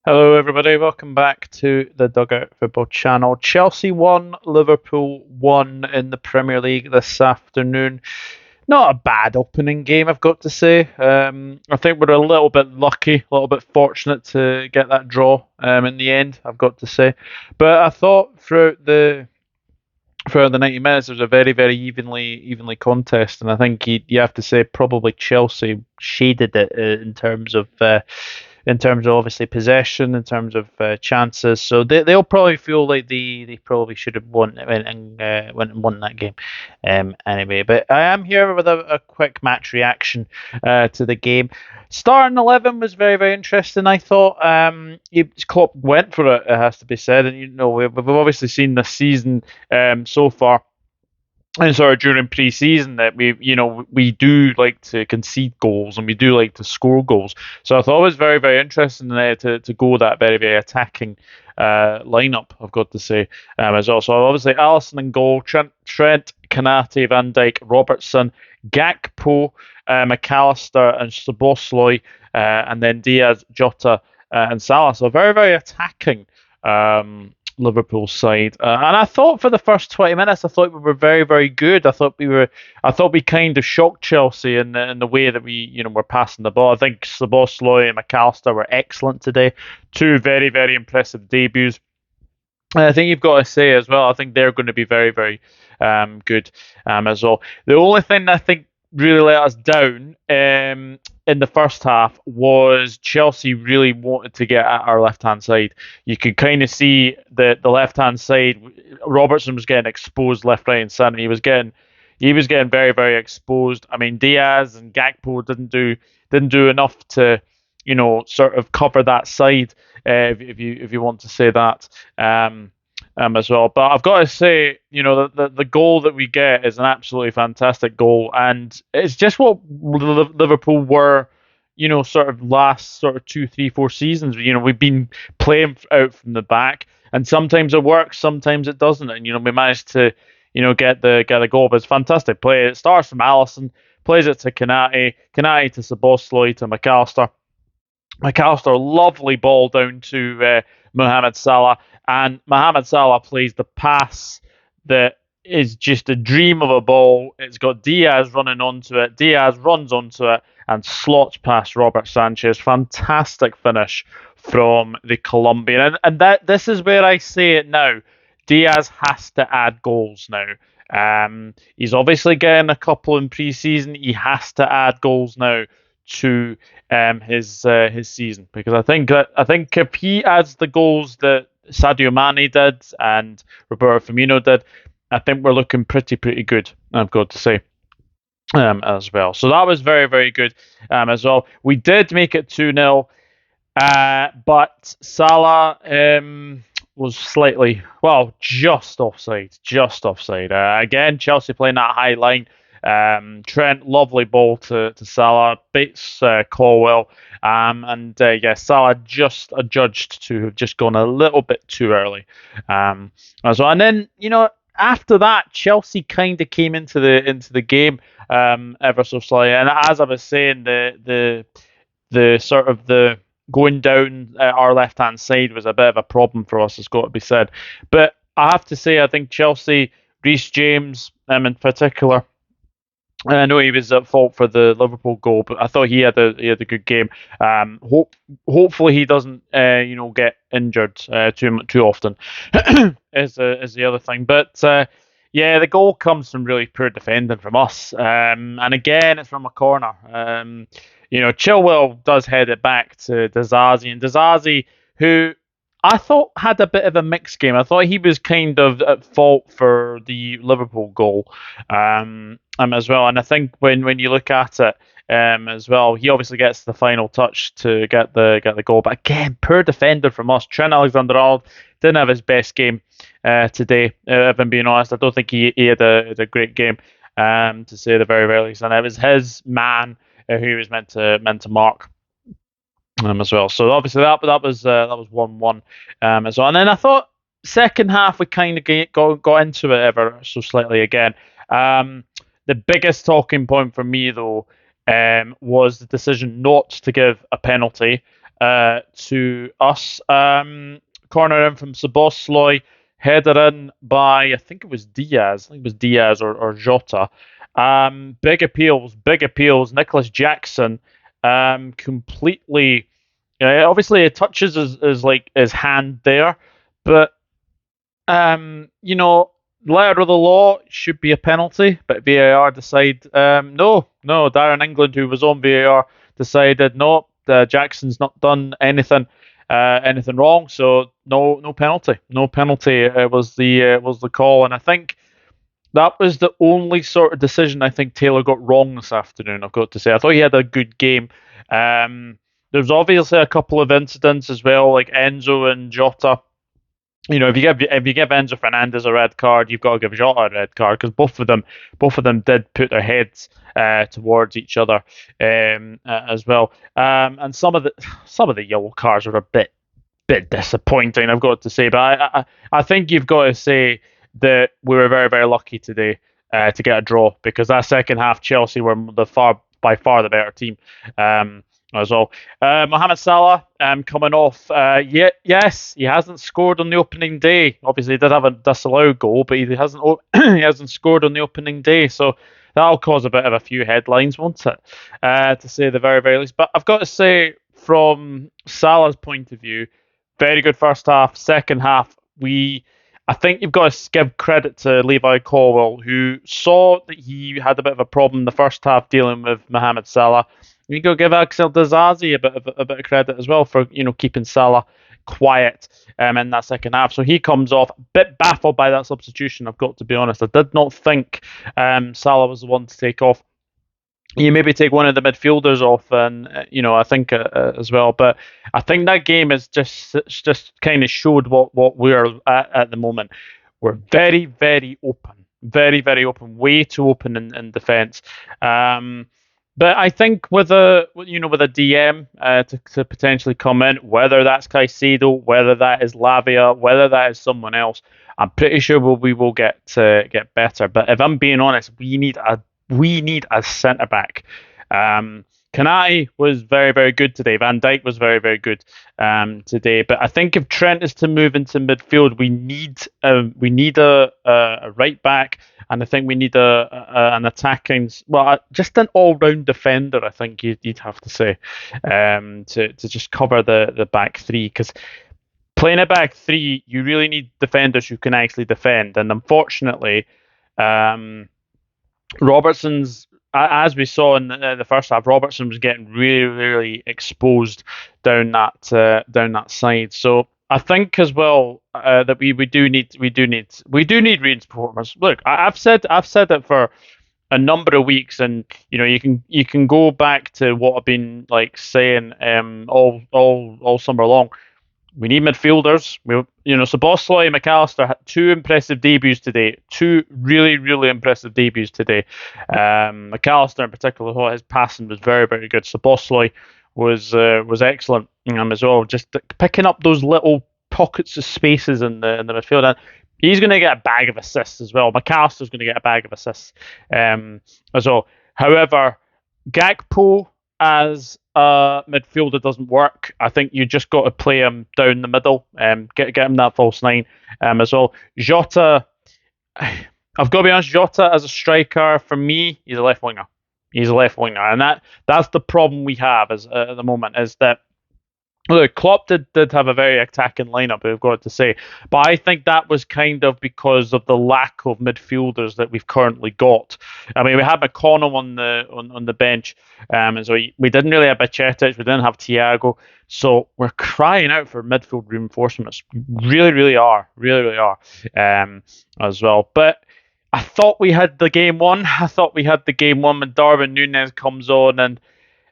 Hello, everybody. Welcome back to the Dugout Football Channel. Chelsea won, Liverpool won in the Premier League this afternoon. Not a bad opening game, I've got to say. I think we're a little bit lucky, a little bit fortunate to get that draw in the end, I've got to say. But I thought throughout the 90 minutes, it was a very, very evenly contest, and I think you have to say probably Chelsea shaded it in terms of obviously possession, in terms of chances. So they'll probably feel like they probably should have went and won that game anyway. But I am here with a quick match reaction to the game. Starting 11 was very, very interesting. I thought Klopp went for it. It has to be said, and we've obviously seen this season so far, and sort of during pre-season, that we do like to concede goals and we do like to score goals. So I thought it was very, very interesting to go that very, very attacking lineup, I've got to say, as well. So obviously Alisson in goal, Trent, Kanate, Van Dijk, Robertson, Gakpo, McAllister, and Szoboszlai, and then Diaz, Jota, and Salah. So very, very attacking. Liverpool side, and I thought for the first 20 minutes, I thought we were very, very good. I thought we kind of shocked Chelsea in the way that we were passing the ball. I think Szoboszlai and McAllister were excellent today. Two very, very impressive debuts. And I think you've got to say as well, I think they're going to be very, very good as well. The only thing I think really let us down in the first half was Chelsea really wanted to get at our left hand side. You could kind of see the left hand side. Robertson was getting exposed left, right, and centre. He was getting very, very exposed. I mean, Diaz and Gakpo didn't do enough to sort of cover that side, if you want to say that. As well. But I've got to say, the goal that we get is an absolutely fantastic goal, and it's just what Liverpool were, sort of last sort of 2, 3, 4 seasons. We've been playing out from the back, and sometimes it works, sometimes it doesn't, and we managed to, get the goal. But it's fantastic play. It starts from Alisson, plays it to Kanate to Szoboszlai to McAllister. McAllister, lovely ball down to Mohamed Salah, and Mohamed Salah plays the pass that is just a dream of a ball. It's got Diaz running onto it. Diaz runs onto it and slots past Robert Sanchez. Fantastic finish from the Colombian, and this is where I say it now. Diaz has to add goals now. He's obviously getting a couple in pre-season. He has to add goals now to his season, because I think if he adds the goals that Sadio Mane did and Roberto Firmino did, I think we're looking pretty good, I've got to say. As well. So that was very, very good as well. We did make it 2-0, but Salah was slightly, well, just offside. Just offside. Again, Chelsea playing that high line. Trent, lovely ball to Salah, beats Chilwell, and Salah just adjudged to have just gone a little bit too early as well. And then after that, Chelsea kind of came into the game ever so slightly. And as I was saying, the sort of the going down our left hand side was a bit of a problem for us, it's got to be said. But I have to say, I think Chelsea, Reece James in particular. I know he was at fault for the Liverpool goal, but I thought he had a good game. Hopefully he doesn't get injured too often is the other thing. But the goal comes from really poor defending from us, and again it's from a corner. Chilwell does head it back to Disasi, and Disasi, who I thought had a bit of a mixed game. I thought he was kind of at fault for the Liverpool goal as well. And I think when you look at it as well, he obviously gets the final touch to get the goal. But again, poor defender from us. Trent Alexander-Arnold didn't have his best game today, if I'm being honest. I don't think he had a great game, to say the very, very least. And it was his man who he was meant to mark as well. So obviously that was 1-1 as well. And then I thought second half we kind of got into it ever so slightly again. The biggest talking point for me though was the decision not to give a penalty to us. Corner in from Sabosloy, header in by I think it was Diaz. I think it was Diaz or Jota. Big appeals, big appeals. Nicholas Jackson, completely. Obviously, it touches his hand there, but letter of the law should be a penalty, but VAR decide no. Darren England, who was on VAR, decided no. Jackson's not done anything wrong, so no penalty, no penalty. Was the call, and I think that was the only sort of decision I think Taylor got wrong this afternoon. I've got to say, I thought he had a good game. There's obviously a couple of incidents as well, like Enzo and Jota. If you give Enzo Fernandez a red card, you've got to give Jota a red card because both of them did put their heads towards each other as well. And some of the yellow cards are a bit disappointing, I've got to say. But I think you've got to say that we were very, very lucky today to get a draw because that second half Chelsea were by far the better team. As well. Mohamed Salah coming off. Yes, he hasn't scored on the opening day. Obviously, he did have a disallowed goal, but he hasn't he hasn't scored on the opening day. So that'll cause a bit of a few headlines, won't it? To say the very, very least. But I've got to say, from Salah's point of view, very good first half. Second half, I think you've got to give credit to Levi Colwill, who saw that he had a bit of a problem in the first half dealing with Mohamed Salah. You go give Axel Disasi a bit of credit as well for keeping Salah quiet in that second half. So he comes off a bit baffled by that substitution. I've got to be honest. I did not think Salah was the one to take off. You maybe take one of the midfielders off, and I think as well. But I think that game is just kind of showed what we're at the moment. We're very, very open, very, very open, way too open in defence. But I think with a DM to potentially come in, whether that's Caicedo, whether that is Lavia, whether that is someone else, I'm pretty sure we will get better. But if I'm being honest, we need a centre back. Kanate was very, very good today. Van Dijk was very, very good today. But I think if Trent is to move into midfield, we need a right back, and I think we need an attacking, just an all-round defender. I think you'd have to say to just cover the back three, because playing a back three, you really need defenders who can actually defend. And unfortunately, Robertson's, as we saw in the first half, Robertson was getting really, really exposed down that side. So I think as well that we do need reinforcements. Look, I've said it for a number of weeks, and you can go back to what I've been saying all summer long. We need midfielders. Szoboszlai and McAllister had two impressive debuts today. Two really, really impressive debuts today. McAllister in particular, his passing was very, very good. Szoboszlai was excellent as well. Just picking up those little pockets of spaces in the midfield. And he's going to get a bag of assists as well. McAllister's going to get a bag of assists as well. However, Gakpo as a midfielder doesn't work. I think you just got to play him down the middle, get him that false nine as well. Jota, I've got to be honest, Jota as a striker, for me, he's a left winger. And that's the problem we have at the moment, is that look, Klopp did have a very attacking lineup, we've got to say, but I think that was kind of because of the lack of midfielders that we've currently got. I mean, we had McConnell on the bench, and so we didn't really have Bajcetic, we didn't have Thiago, so we're crying out for midfield reinforcements. Really, really are, as well. But I thought we had the game won. When Darwin Núñez comes on and,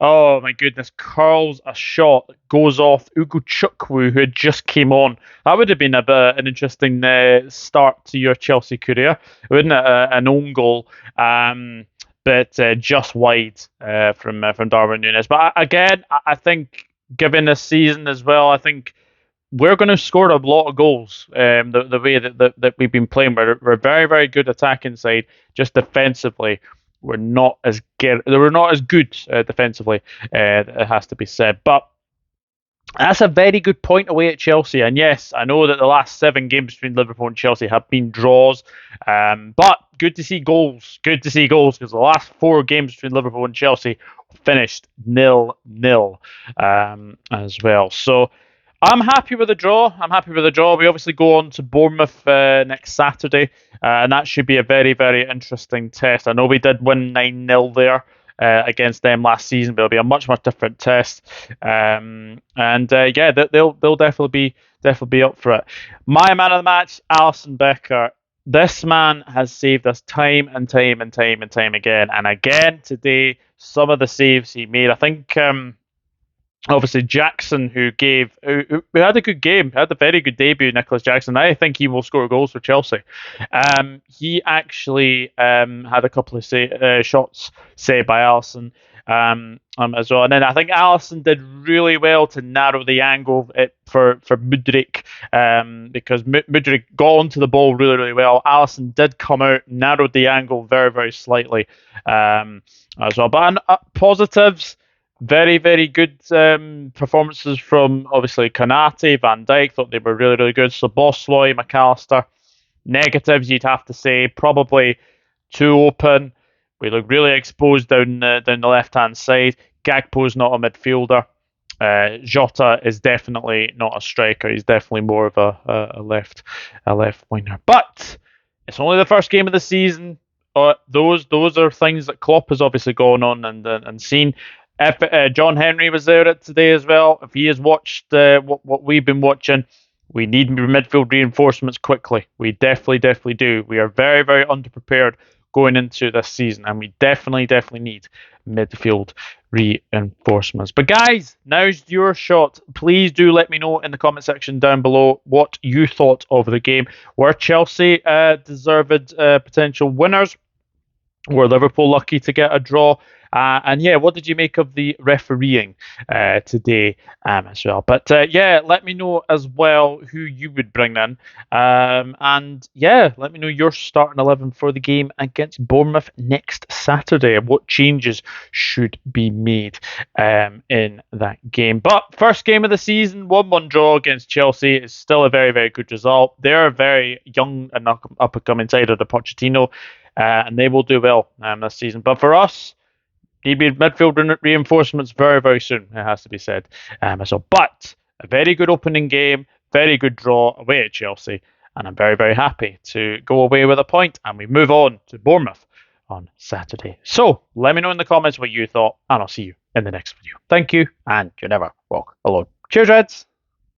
oh my goodness, curls a shot that goes off Ugo Chukwu, who had just came on. That would have been an interesting start to your Chelsea career, wouldn't it? An own goal, but just wide from Darwin Núñez. But again, I think given this season as well, I think we're going to score a lot of goals. The way that we've been playing, we're very, very good attacking side, just defensively. We're not as good defensively. It has to be said, but That's a very good point away at Chelsea. And yes, I know that the last 7 games between Liverpool and Chelsea have been draws. But good to see goals. Good to see goals because the last 4 games between Liverpool and Chelsea finished 0-0 as well. So I'm happy with the draw. I'm happy with the draw. We obviously go on to Bournemouth next Saturday, and that should be a very, very interesting test. I know we did win 9-0 there against them last season, but it'll be a much, much different test. And yeah, they'll definitely be up for it. My man of the match, Alisson Becker. This man has saved us time and time and time and time again. And again today, some of the saves he made. I think obviously Jackson, who had a good game, had a very good debut, Nicholas Jackson. I think he will score goals for Chelsea. He actually had a couple of shots saved by Alisson as well. And then I think Alisson did really well to narrow the angle for Mudryk because Mudryk got onto the ball really, really well. Alisson did come out, narrowed the angle very, very slightly as well. But positives, very, very good performances from obviously Konate, Van Dijk. Thought they were really, really good. Szoboszlai, McAllister. Negatives, you'd have to say, probably too open. We look really exposed down the left hand side. Gakpo's not a midfielder. Jota is definitely not a striker. He's definitely more of a left winger. But it's only the first game of the season. Those are things that Klopp has obviously gone on and seen. If John Henry was there today as well, if he has watched what we've been watching, we need midfield reinforcements quickly. We definitely do. We are very, very underprepared going into this season, and we definitely need midfield reinforcements. But guys, now's your shot. Please do let me know in the comment section down below what you thought of the game. Were Chelsea deserved potential winners? Were Liverpool lucky to get a draw? And yeah, what did you make of the refereeing today as well? But yeah, let me know as well who you would bring in. And yeah, let me know your starting 11 for the game against Bournemouth next Saturday and what changes should be made in that game. But first game of the season, 1-1 draw against Chelsea is still a very, very good result. They're a very young and up-and-coming side of the Pochettino. And they will do well this season. But for us, need midfield reinforcements very, very soon, it has to be said. But a very good opening game, very good draw away at Chelsea, and I'm very, very happy to go away with a point, and we move on to Bournemouth on Saturday. So let me know in the comments what you thought, and I'll see you in the next video. Thank you, and you never walk alone. Cheers, Reds!